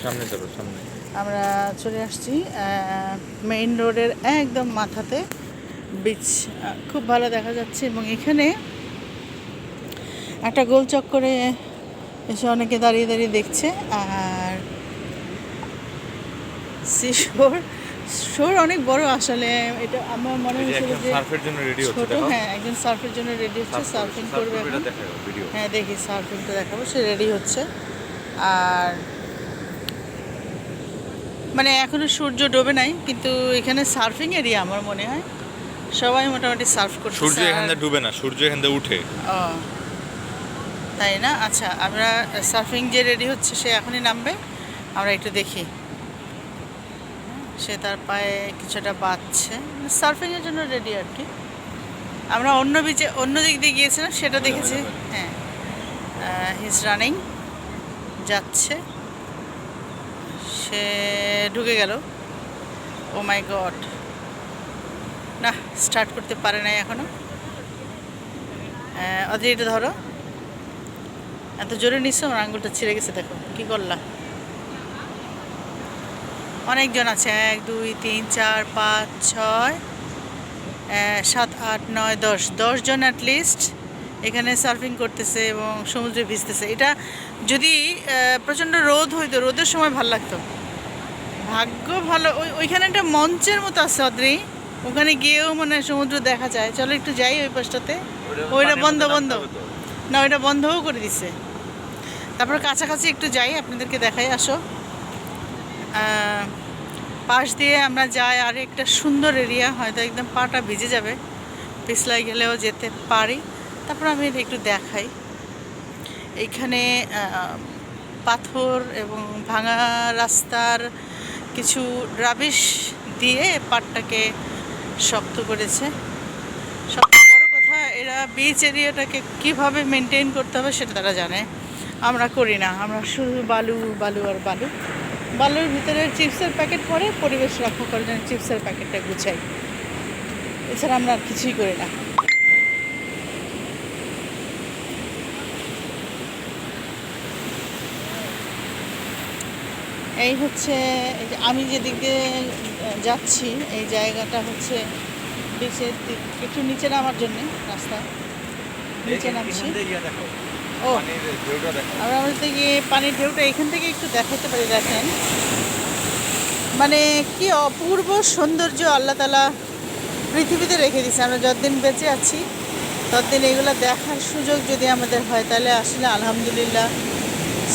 সামনে চলো, সামনে। আমরা চলে আসছি মেইন রোডের একদম মাথাতে বিচ। খুব ভালো দেখা যাচ্ছে এবং এখানে একটা গোল চক্করে এসে অনেকে দাঁড়িয়ে দাঁড়িয়ে দেখছে। আর সি শোর অনেক বড় আসলে। এটা আমার মনে হয়েছিল যে সার্ফের জন্য রেডি হচ্ছে, ছোট। দেখো। হ্যাঁ, একজন সার্ফের জন্য রেডি হচ্ছে, সার্ফিং করবে এখন। ভিডিও। হ্যাঁ, দেখি সার্ফিংটা দেখাবো, সে রেডি হচ্ছে। আর মানে এখনো সূর্য ডোবে নাই, কিন্তু এখানে সার্ফিং এরিয়া আমার মনে হয় সবাই মোটামুটি সার্ফ করছে। সূর্য এখান থেকে ডুবে না, সূর্য এখান থেকে উঠে। ও তাই না? আচ্ছা, আমরা সার্ফিং যে রেডি হচ্ছে সে এখনই নামবে, আমরা একটু দেখি। সে তার পায়ে কিছুটা বাঁধছে, সার্ফিংয়ের জন্য রেডি আর কি। আমরা অন্য বিচে অন্য দিক দিয়ে গিয়েছিলাম, সেটা দেখেছি। হ্যাঁ, হিজ রানিং, যাচ্ছে, সে ঢুকে গেল। ও মাই গড, না স্টার্ট করতে পারে নাই এখনো। অদ্রি, এটা ধরো। এত জোরে নিচ্ছ, আমার আঙুলটা ছিঁড়ে গেছে, দেখো কি করলা। অনেকজন আছে, 1 2 3 4 5 6 7 8 9 10 জন অ্যাটলিস্ট এখানে সার্ফিং করতেছে এবং সমুদ্রে ভিজতেছে। এটা যদি প্রচণ্ড রোদ হইতো, রোদের সময় ভালো লাগতো। ভাগ্য ভালো, ওইখানে একটা মঞ্চের মতো আছে অদ্রি, ওখানে গিয়েও মানে সমুদ্র দেখা যায়। চলো একটু যাই ওই পাশটাতে। ওইটা বন্ধ না, ওইটা বন্ধও করে দিছে। তারপর কাছাকাছি একটু যাই, আপনাদেরকে দেখাই, আসো। পাশ দিয়ে আমরা যাই আর একটা সুন্দর এরিয়া, হয়তো একদম পাটা ভিজে যাবে, পিছলাই গেলেও যেতে পারি। তারপর আমি একটু দেখাই। এইখানে পাথর এবং ভাঙা রাস্তার কিছু রাবিশ দিয়ে পাটটাকে শক্ত করেছে। সবচেয়ে বড় কথা, এরা বিচ এরিয়াটাকে কীভাবে মেনটেন করতে হবে সেটা তারা জানে, আমরা করি না। আমরা শুধু বালু বালু আর বালু। বালুর ভিতরে চিপসের প্যাকেট পরে পরিবেশ রক্ষা করার জন্য চিপসের প্যাকেটটা গুছাই, এছাড়া আমরা আর কিছুই করি না। এই হচ্ছে আমি যেদিক দিয়ে যাচ্ছি, এই জায়গাটা হচ্ছে বিচের দিক, একটু নিচে নামার জন্যে রাস্তা, নিচে নামছি। ও, আমরা আমাদের গিয়ে পানির ঢেউটা এখান থেকে একটু দেখাতে পারি। দেখেন মানে কি অপূর্ব সৌন্দর্য আল্লাহ তাআলা পৃথিবীতে রেখে দিয়েছে। আমরা যতদিন বেঁচে আছি ততদিন এগুলো দেখার সুযোগ যদি আমাদের হয়, তাহলে আসলে আলহামদুলিল্লাহ,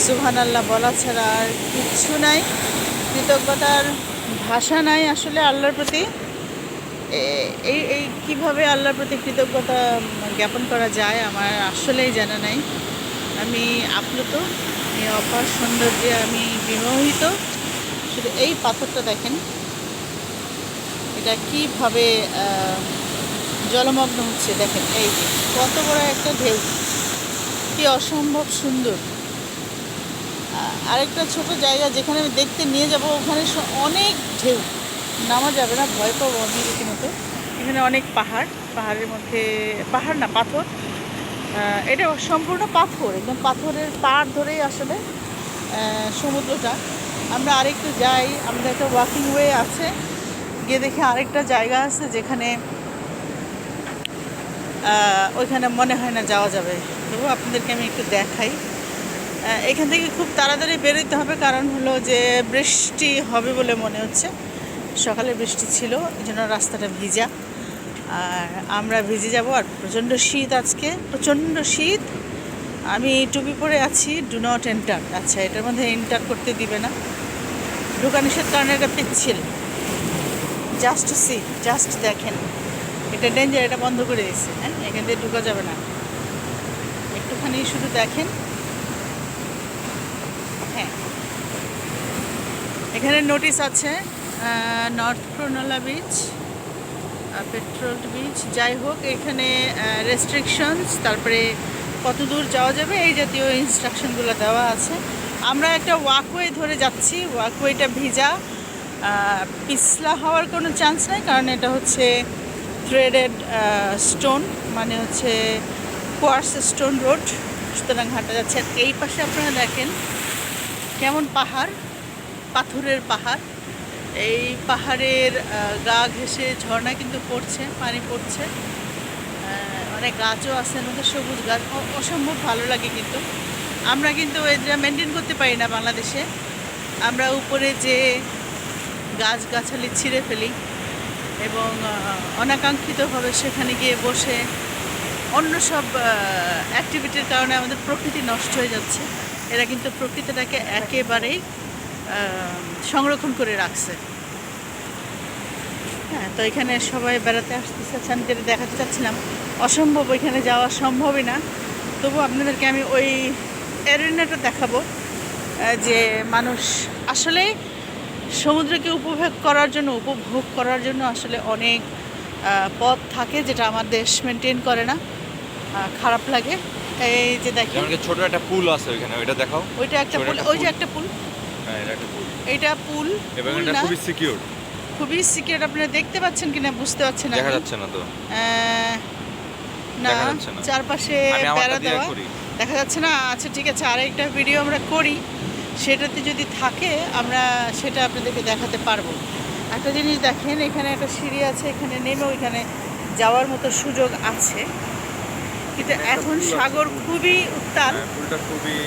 সুবহানাল্লাহ বলা ছাড়া আর কিচ্ছু নাই। কৃতজ্ঞতার ভাষা নাই আসলে আল্লাহর প্রতি। এই কীভাবে আল্লাহর প্রতি কৃতজ্ঞতা জ্ঞাপন করা যায় আমার আসলেই জানা নাই। আমি আপ্লুত, এই অপার সৌন্দর্যে আমি বিমোহিত। শুধু এই পাথরটা দেখেন, এটা কীভাবে জলমগ্ন হচ্ছে, দেখেন এই যে কত বড় একটা ঢেউ, কি অসম্ভব সুন্দর। আরেকটা ছোট জায়গা যেখানে আমি দেখতে নিয়ে যাব, ওখানে অনেক ঢেউ, নামা যাবে না, ভয় পাবো আমি রীতিমতো। এখানে অনেক পাহাড়, পাহাড়ের মধ্যে পাহাড় না, পাথর। এটা সম্পূর্ণ পাথর, একদম পাথরের পাড় ধরেই আসলে সমুদ্রটা। আমরা আরেকটু যাই, আমাদের একটা ওয়াকিং ওয়ে আছে, গিয়ে দেখি আরেকটা জায়গা আছে যেখানে ওইখানে মনে হয় না যাওয়া যাবে। তবু আপনাদেরকে আমি একটু দেখাই। এখান থেকে খুব তাড়াতাড়ি বেরোতে হবে, কারণ হলো যে বৃষ্টি হবে বলে মনে হচ্ছে। সকালে বৃষ্টি ছিল, এই জন্য রাস্তাটা ভিজা, আর আমরা ভিজে যাব। আর প্রচণ্ড শীত, আজকে প্রচণ্ড শীত। আমি টুপি পরে আছি, ডু নট এন্টার। আচ্ছা, এটার মধ্যে এন্টার করতে দিবে না, ঢোকা নিষেধ, কারণে এটা পিচ্ছিল। জাস্ট সি, জাস্ট দেখেন, এটা ডেঞ্জার, এটা বন্ধ করে দিচ্ছে। হ্যাঁ, এখান থেকে ঢোকা যাবে না, একটুখানি শুধু দেখেন। হ্যাঁ, এখানে নোটিশ আছে, নর্থ ক্রোনোলা বিচ, পেট্রোল বিচ, যাই হোক এখানে রেস্ট্রিকশনস, তারপরে কত দূর যাওয়া যাবে এই জাতীয় ইনস্ট্রাকশনগুলো দেওয়া আছে। আমরা একটা ওয়াকওয়ে ধরে যাচ্ছি, ওয়াকওয়েটা ভিজা, পিছলা হওয়ার কোনো চান্স নেই, কারণ এটা হচ্ছে থ্রেডেড স্টোন, মানে হচ্ছে কোয়ার্স স্টোন রোড, সুতরাং হাঁটা যাচ্ছে। আর এই পাশে আপনারা দেখেন কেমন পাহাড়, পাথরের পাহাড়। এই পাহাড়ের গা ঘেঁষে ঝর্ণা কিন্তু পড়ছে, পানি পড়ছে। অনেক গাছও আছে এর মধ্যে, সবুজ গাছ, অসম্ভব ভালো লাগে। কিন্তু আমরা কিন্তু এটা মেনটেন করতে পারি না বাংলাদেশে। আমরা উপরে যে গাছগাছালি ছিঁড়ে ফেলি এবং অনাকাঙ্ক্ষিতভাবে সেখানে গিয়ে বসে অন্য সব অ্যাক্টিভিটির কারণে আমাদের প্রকৃতি নষ্ট হয়ে যাচ্ছে। এরা কিন্তু প্রকৃতিটাকে একেবারেই সংরক্ষণ করে রাখছে। হ্যাঁ, তো এখানে সবাই বেড়াতে আসতেছে, আমি যেটা দেখাতে চাচ্ছিলাম, অসম্ভব ওইখানে যাওয়া সম্ভবই না। তবু আপনাদেরকে আমি ওই এরিনাটা দেখাবো, যে মানুষ আসলে সমুদ্রকে উপভোগ করার জন্য আসলে অনেক পথ থাকে, যেটা আমার দেশ মেনটেন করে না। খারাপ লাগে। এই যে দেখেন ছোট একটা পুল আছে ওইখানে, ওইটা দেখাও। ওইটা একটা পুল, ওই যে একটা পুল, হ্যাঁ এটা একটা পুল, এইটা পুল এবং এটা খুবই সিকিউর। খুবই সিকিউর। আপনারা দেখতে পাচ্ছেন কিনা বুঝতে পারছেন না, দেখা যাচ্ছে না তো। না, দেখা যাচ্ছে না। চারপাশে আমি আমারটা বেড়া দিয়ে দেওয়া, করি। দেখা যাচ্ছে না। আচ্ছা ঠিক আছে, আরেকটা ভিডিও আমরা করি, সেটাতে যদি থাকে আমরা সেটা আপনাদেরকে দেখাতে পারবো। একটা জিনিস দেখেন, এখানে একটা সিঁড়ি আছে, এখানে নেমে ওইখানে যাওয়ার মতো সুযোগ আছে, কিন্তু এখন সাগর খুবই উত্তাল। পুলটা খুবই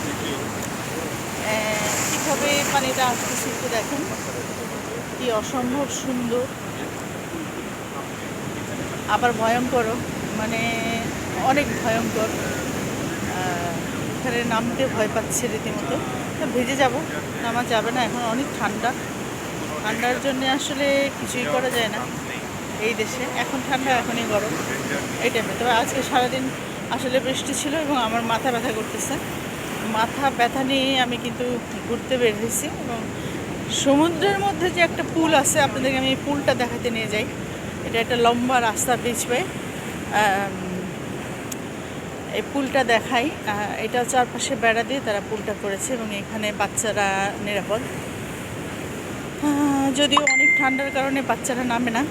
সিকিউর। কীভাবে পানিটা আসতেছে একটু দেখেন, কি অসম্ভব সুন্দর, আবার ভয়ঙ্কর, মানে অনেক ভয়ঙ্কর। এখানে নামতে ভয় পাচ্ছে রীতিমতো। তো ভিজে যাব, নামা যাবে না, এখন অনেক ঠান্ডা। ঠান্ডার জন্য আসলে কিছুই করা যায় না এই দেশে। এখন ঠান্ডা, এখনই গরম এই টাইমে। তবে আজকে সারাদিন আসলে বৃষ্টি ছিল এবং আমার মাথা ব্যথা করতেছে। মাথা ব্যথা নিয়ে আমি কিন্তু ঘুরতে বের হয়েছি, এবং সমুদ্রের মধ্যে যে একটা পুল আছে, আপনাদেরকে আমি এই পুলটা দেখাতে নিয়ে যাই। এটা একটা লম্বা রাস্তা, বিচ ওয়ে। এই পুলটা দেখাই। এটা চারপাশে বেড়া দিয়ে তারা পুলটা করেছে, এবং এখানে বাচ্চারা নিরাপদ। যদিও অনেক ঠান্ডার কারণে বাচ্চারা নামে না।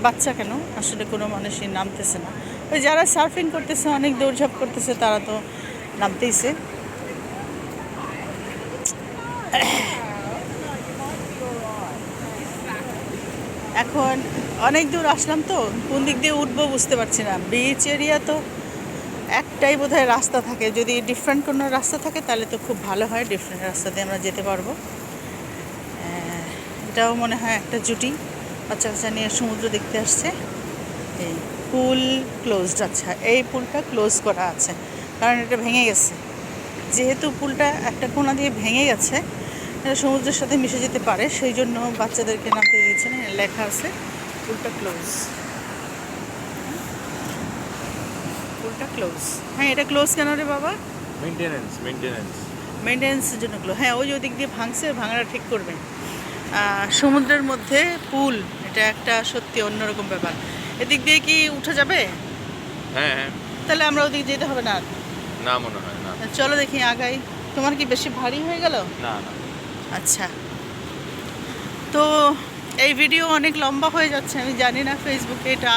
বাচ্চা কেন, আসলে কোনো মানুষই নামতেছে না। ওই যারা সার্ফিং করতেছে, অনেক দৌড়ঝাঁপ করতেছে, তারা তো নামতেইছে। এখন অনেক দূর আসলাম, তো কোন দিক দিয়ে উঠবো বুঝতে পারছি না। বিচ এরিয়া তো একটাই বোধহয় রাস্তা থাকে, যদি ডিফারেন্ট কোনো রাস্তা থাকে তাহলে তো খুব ভালো হয়, ডিফারেন্ট রাস্তা দিয়ে আমরা যেতে পারবো। এটাও মনে হয় একটা জুটি বাচ্চা কাচ্চা নিয়ে সমুদ্র দেখতে আসছে। এই পুল ক্লোজড। আচ্ছা, এই পুলটা ক্লোজ করা আছে কারণ এটা ভেঙে গেছে। যেহেতু পুলটা একটা কোণা দিয়ে ভেঙে গেছে, এটা সমুদ্রের সাথে মিশে যেতে পারে, সেই জন্য বাচ্চাদেরকে নামতে দিয়েছে না। লেখা আছে পুলটা ক্লোজ, পুলটা ক্লোজ। হ্যাঁ, এটা ক্লোজ কেন রে বাবা? মেনটেন্যান্সের জন্য ক্লোজ। হ্যাঁ, ওই ওদিক দিয়ে ভাঙছে, ভাঙাটা ঠিক করবে। সমুদ্রের মধ্যে পুল, এটা একটা সত্যি অন্যরকম ব্যাপার। এদিক দিয়ে কি উঠা যাবে? হ্যাঁ, তাহলে আমরা ওদিক যেতে হবে না? না মনে হয় না। চলো দেখি, আগাই। তোমার কি বেশি ভারী হয়ে গেল? না। আচ্ছা, তো এই ভিডিও অনেক লম্বা হয়ে যাচ্ছে, আমি জানি না ফেসবুকে এটা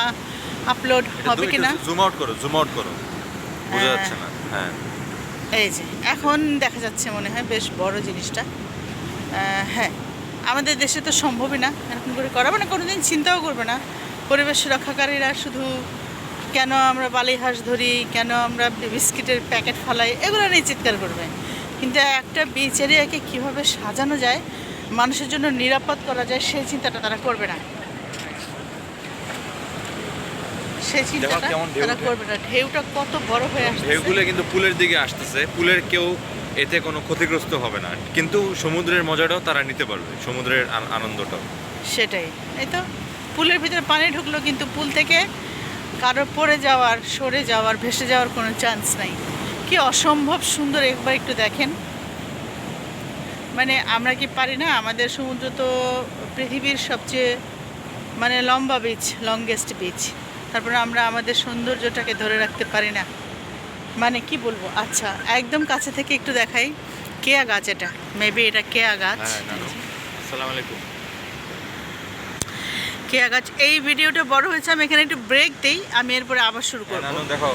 আপলোড হবে কিনা। জুম আউট করো, বোঝা যাচ্ছে না। হ্যাঁ, এই যে এখন দেখা যাচ্ছে, মনে হয় বেশ বড় জিনিসটা। হ্যাঁ, আমাদের দেশে তো সম্ভবই না এরকম করে করা, মানে কোনোদিন চিন্তাও করবে না পরিবেশ রক্ষাকারীরা। শুধু কেন আমরা বালি হাঁস ধরি, কেন আমরা বিস্কিটের প্যাকেট ফালাই, এগুলো নিয়ে চিৎকার করবে। কিন্তু একটা বিচ এরিয়াকে কীভাবে সাজানো যায়, মানুষের জন্য নিরাপদ করা যায়, সেই চিন্তাটা তারা করবে না। সেই চিন্তাটা তারা করবে না। ঢেউটা কত বড় হয়ে আসছে, ঢেউগুলো কিন্তু পুলের দিকে আসতেছে। পুলের কেউ এতে কোনো ক্ষতিগ্রস্ত হবে না, কিন্তু সমুদ্রের মজাটাও তারা নিতে পারবে, সমুদ্রের আনন্দটাও। সেটাই। এই তো পুলের ভিতরে পানি ঢুকলো, কিন্তু পুল থেকে কারো পড়ে যাওয়ার, সরে যাওয়ার, ভেসে যাওয়ার কোনো চান্স নাই। কি অসম্ভব সুন্দর, একবার একটু দেখেন। মানে আমরা কি পারি না? আমাদের সমুদ্র তো পৃথিবীর সবচেয়ে মানে লম্বা বিচ, লংগেস্ট বিচ, তারপরে আমরা আমাদের সৌন্দর্যটাকে ধরে রাখতে পারি না। মানে কি বলবো। আচ্ছা, একদম কাছে থেকে একটু দেখাই। কেয়া গাছ, এটা মেবি এটা কেয়া গাছ। আসসালামু আলাইকুম। কেয়া গাছ। এই ভিডিওটা বড় হয়েছে, আমি এখানে একটু ব্রেক দিই, আমি এরপরে আবার শুরু করবো। দেখো